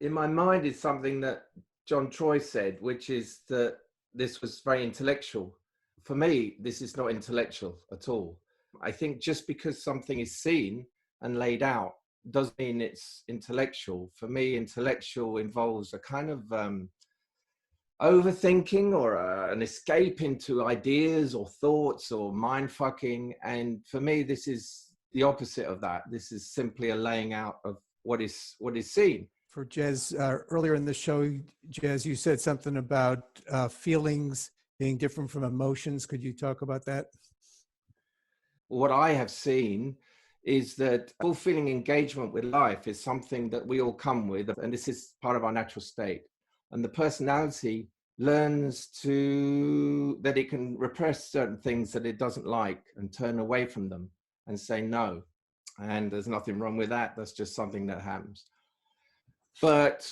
in my mind is something that John Troy said, which is that this was very intellectual. For me, this is not intellectual at all. I think just because something is seen and laid out doesn't mean it's intellectual. For me, intellectual involves a kind of overthinking or an escape into ideas or thoughts or mind fucking. And for me, this is the opposite of that. This is simply a laying out of what is seen. For Jez, earlier in the show, Jez, you said something about feelings being different from emotions. Could you talk about that? What I have seen is that fulfilling engagement with life is something that we all come with, and this is part of our natural state. And the personality learns that it can repress certain things that it doesn't like and turn away from them and say no. And there's nothing wrong with that. That's just something that happens. But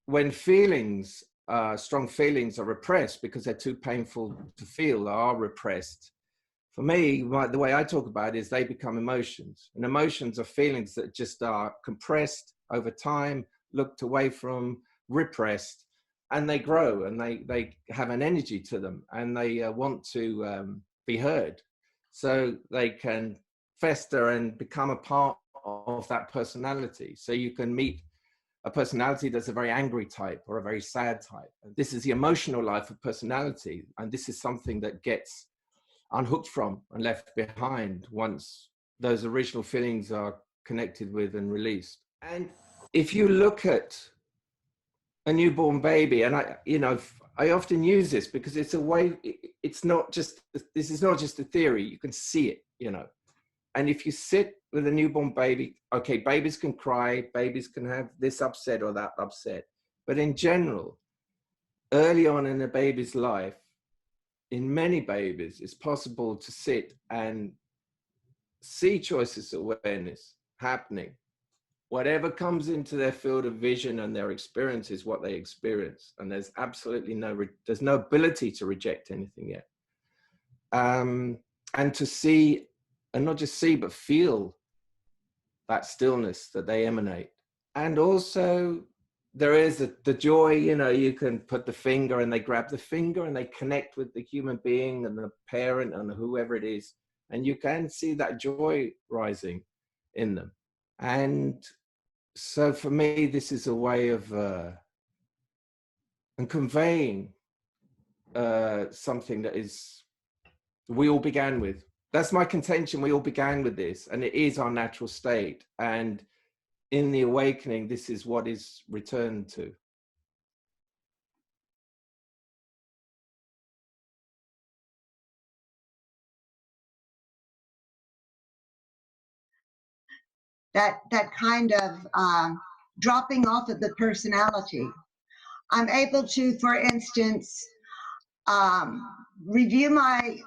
when feelings, strong feelings are repressed because they're too painful to feel, are repressed. For me, the way I talk about it is they become emotions. And emotions are feelings that just are compressed over time, looked away from, repressed, and they grow and they have an energy to them and they want to be heard. So they can fester and become a part of that personality. So you can meet a personality that's a very angry type or a very sad type. And this is the emotional life of personality. And this is something that gets unhooked from and left behind once those original feelings are connected with and released. And if you look at a newborn baby, and I often use this because it's a way, this is not just a theory, you can see it, And if you sit with a newborn baby, okay, babies can cry, babies can have this upset or that upset. But in general, early on in a baby's life, in many babies, it's possible to sit and see choices of awareness happening. Whatever comes into their field of vision and their experience is what they experience. And there's absolutely there's no ability to reject anything yet. And to see, and not just see, but feel that stillness that they emanate. And also there is the joy, you can put the finger and they grab the finger and they connect with the human being and the parent and whoever it is. And you can see that joy rising in them. And so for me, this is a way of conveying something that is, we all began with. That's my contention. We all began with this, and it is our natural state. And in the awakening, this is what is returned to. That kind of dropping off of the personality. I'm able to, for instance, review my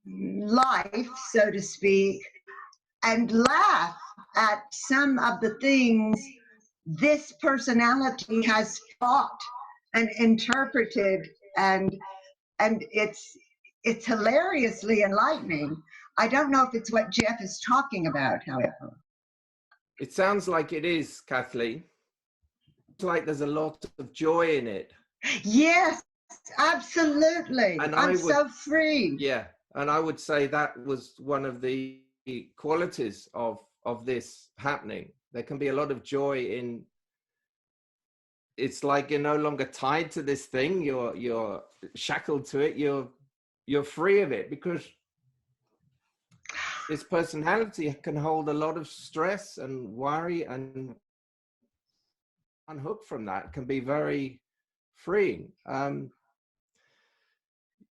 life, so to speak, and laugh at some of the things this personality has thought and interpreted, and it's hilariously enlightening. I don't know if it's what Jeff is talking about, however. It sounds like it is, Kathleen. It's like there's a lot of joy in it. Yes, absolutely. And I'm so free. Yeah, and I would say that was one of the qualities of this happening. There can be a lot of joy in. It's like you're no longer tied to this thing. You're shackled to it. You're free of it, because this personality can hold a lot of stress and worry, and unhook from that can be very freeing.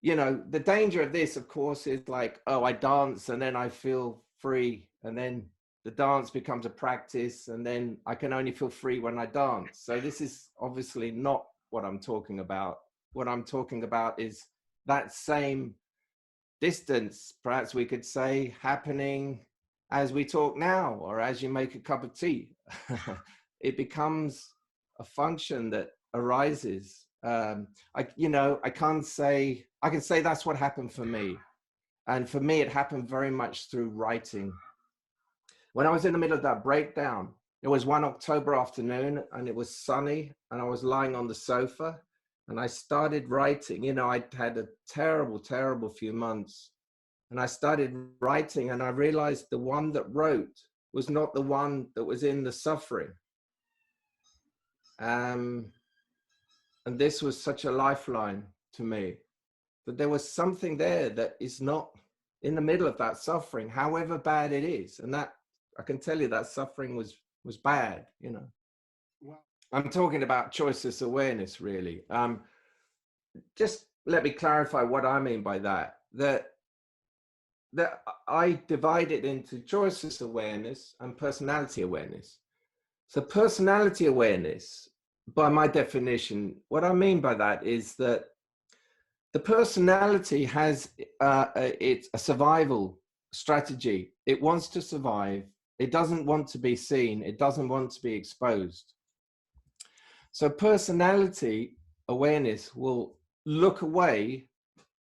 The danger of this, of course, is like, oh, I dance and then I feel free, and then the dance becomes a practice, and then I can only feel free when I dance. So this is obviously not what I'm talking about. What I'm talking about is that same distance, perhaps we could say, happening as we talk now, or as you make a cup of tea. It becomes a function that arises. I can say that's what happened for me. And for me, it happened very much through writing. when I was in the middle of that breakdown, it was one October afternoon and it was sunny and I was lying on the sofa and I started writing. You know, I'd had a terrible, terrible few months, and I started writing and I realized the one that wrote was not the one that was in the suffering. And this was such a lifeline to me, that there was something there that is not in the middle of that suffering, however bad it is. And that, I can tell you, that suffering was bad, you know. Well, I'm talking about choiceless awareness, really. Just let me clarify what I mean by that. That I divide it into choiceless awareness and personality awareness. So personality awareness, by my definition, what I mean by that is that the personality has it's a survival strategy. It wants to survive. It doesn't want to be seen. It doesn't want to be exposed. So personality awareness will look away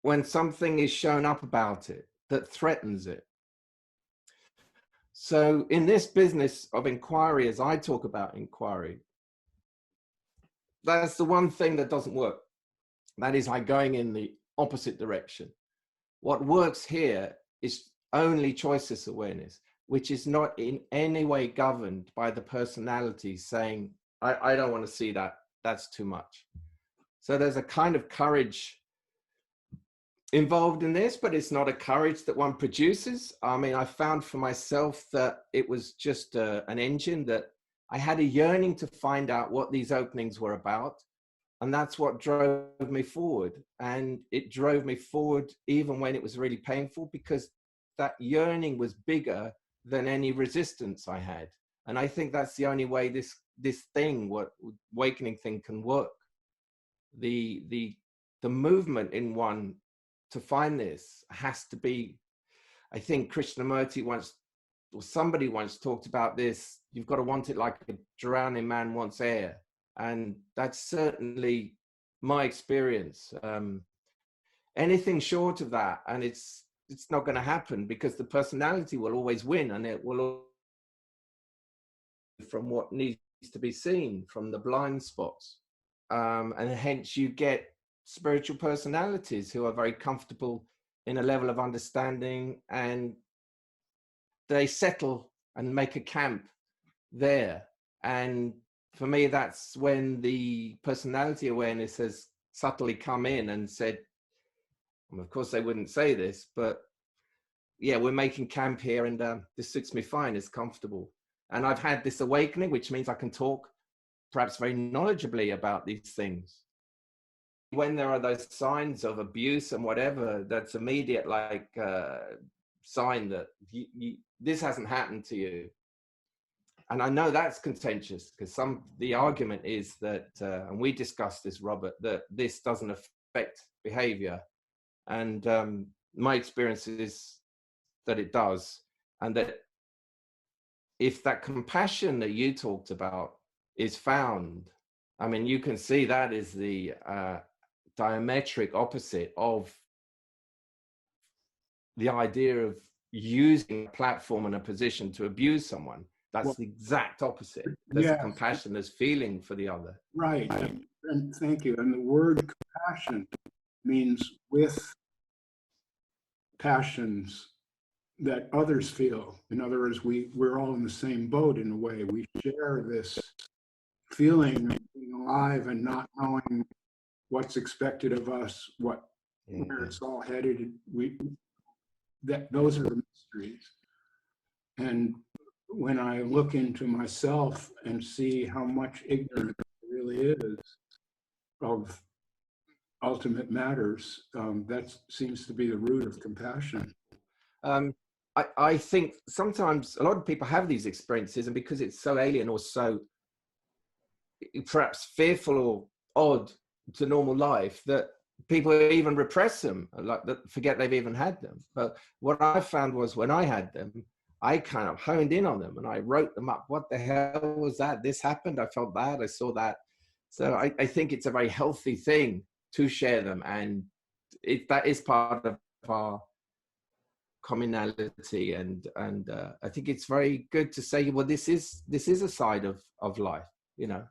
when something is shown up about it that threatens it. So in this business of inquiry, as I talk about inquiry, that's the one thing that doesn't work. That is like going in the opposite direction. What works here is only choiceless awareness, which is not in any way governed by the personality saying, I don't want to see that, that's too much. So there's a kind of courage involved in this, but it's not a courage that one produces. I mean, I found for myself that it was just an engine that I had a yearning to find out what these openings were about. And that's what drove me forward. And it drove me forward even when it was really painful, because that yearning was bigger than any resistance I had. And I think that's the only way this thing, what awakening thing, can work. The movement in one to find this has to be, I think Krishnamurti once, or somebody once talked about this, you've got to want it like a drowning man wants air. And that's certainly my experience. Anything short of that, and it's not going to happen, because the personality will always win, and it will from what needs to be seen, from the blind spots. And hence you get spiritual personalities who are very comfortable in a level of understanding, and they settle and make a camp there. And for me, that's when the personality awareness has subtly come in and said, well, of course they wouldn't say this, but yeah, we're making camp here, and this suits me fine, it's comfortable. And I've had this awakening, which means I can talk perhaps very knowledgeably about these things. When there are those signs of abuse and whatever, that's immediate, like sign that this hasn't happened to you. And I know that's contentious, because the argument is that, and we discussed this, Robert, that this doesn't affect behavior. And my experience is that it does. And that if that compassion that you talked about is found, I mean, you can see that is the diametric opposite of the idea of using a platform and a position to abuse someone. That's the exact opposite. There's a compassion, there's feeling for the other. Right, and thank you. And the word compassion means with passions that others feel. In other words, we're all in the same boat in a way. We share this feeling of being alive and not knowing what's expected of us, where it's all headed. Those are the mysteries. And when I look into myself and see how much ignorance there really is of ultimate matters, that seems to be the root of compassion. I think sometimes a lot of people have these experiences, and because it's so alien or so perhaps fearful or odd to normal life, that people even repress them, like that, forget they've even had them. But what I found was, when I had them, I kind of honed in on them and I wrote them up. What the hell was that? This happened. I felt bad. I saw that. So I think it's a very healthy thing to share them, and that is part of our communality, and I think it's very good to say, well, this is a side of life.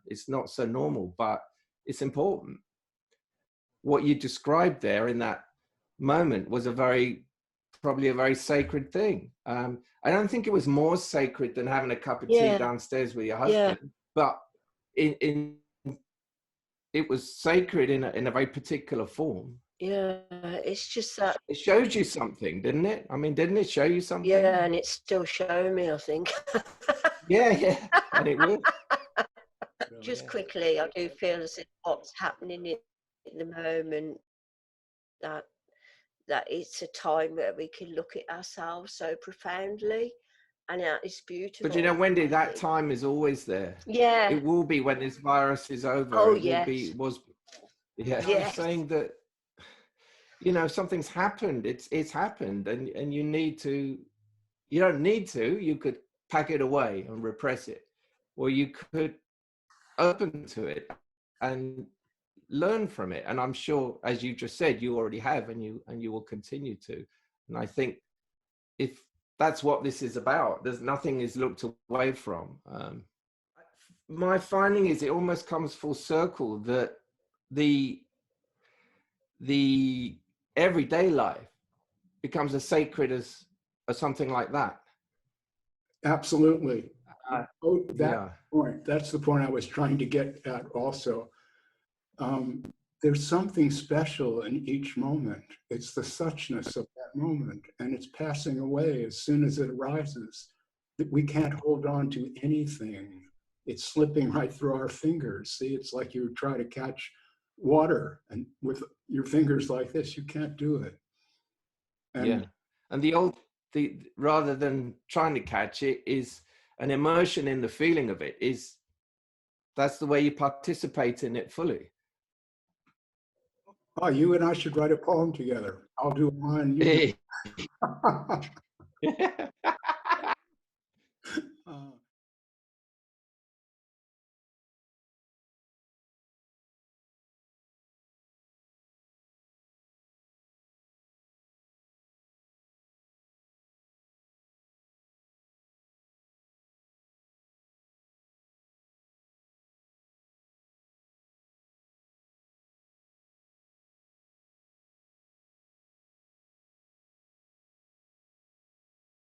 It's not so normal, but it's important. What you described there in that moment was probably a very sacred thing. I don't think it was more sacred than having a cup of tea downstairs with your husband, but it was sacred in a very particular form. Yeah, it's just that it showed you something, didn't it? I mean, didn't it show you something? Yeah, and it's still showing me, I think. yeah, and it will. Just quickly, I do feel as if what's happening in the moment, that it's a time where we can look at ourselves so profoundly, and it's beautiful. But Wendy, that time is always there. Yeah. It will be when this virus is over. Oh, it was. Yeah. I'm saying that, something's happened. It's happened, and you don't need to. You could pack it away and repress it, or you could open to it and learn from it. And I'm sure, as you just said, you already have, and you will continue to. And I think if that's what this is about, there's nothing is looked away from. My finding is it almost comes full circle that the everyday life becomes as sacred as something like that. Absolutely. Point. That's the point I was trying to get at also. There's something special in each moment. It's the suchness of that moment, and it's passing away as soon as it arises. We can't hold on to anything. It's slipping right through our fingers. See, it's like you try to catch water, and with your fingers like this, you can't do it. And rather than trying to catch it, is an immersion in the feeling of it. That's the way you participate in it fully. Oh, you and I should write a poem together. I'll do mine. You